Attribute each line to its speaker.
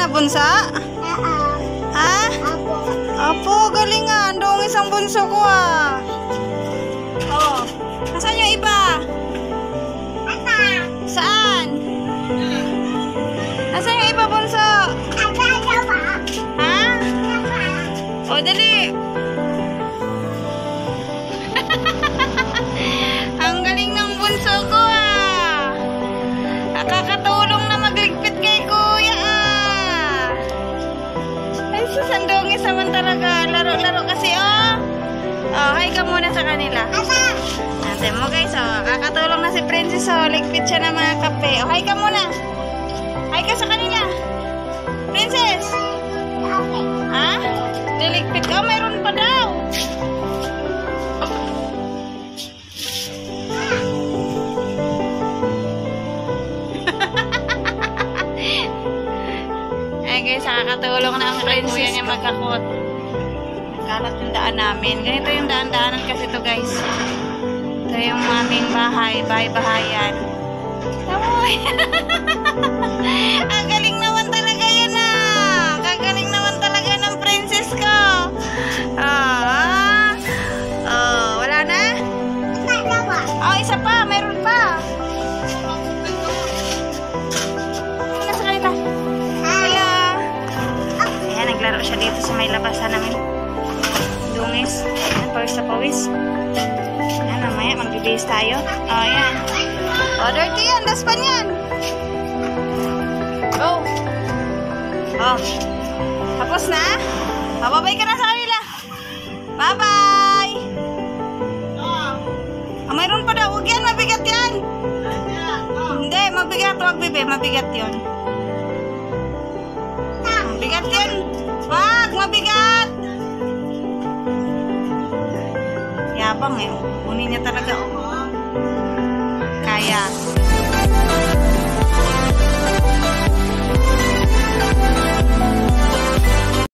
Speaker 1: bunsa? Ha? Apo, galingan. Dong isang bunso ko ah. Oh. Nasaan yung iba? Saan? Nasaan yung iba bunso? Ha? O, dali. Ang galing ng bunso ko ah. Nakakatulong na magligpit kay kuya ah. Ay, susandongis naman talaga. Laro-laro kasi oh. Oh, hi ka muna sa kanila. Natin mo guys oh. Kakatulong na si Princess oh. Ligpit siya ng mga kape. Oh, hi ka muna. Hi ka sa kanila. Princess. Ha? Niligpit ka? Oh, mayroon pa daw. Ay guys, nakakatulong na ang kuya niya magkakot. Nagkalat yung daan namin. Ganito yung daan-daanan kasi to guys. Ito yung aming bahay. Bahay-bahayan. Tamoy! Ang galing naman talaga yun ah! Kagaling naman talaga ng princess ko! Wala na? Oh, isa pa! Mayroon pa! Nasa kanila. Hello! Ayan, naglaro siya dito sa may labasan namin. Dungis. Ayan, pawis sa pawis. Ayan, mamaya magbibihis tayo. Oh, ayan. Oh, dirty yan. Daspan yan. Oh. Oh. Tapos na? Babay ka na sa kanila. Bye-bye. Oh, mayroon pa daw. Huwag yan. Mabigat yan. Hindi. Mabigat. Huwag, bebe. Mabigat yun. Mabigat yan. Wag. Mabigat. Yabang eh. Kunin niya talaga. Kaya.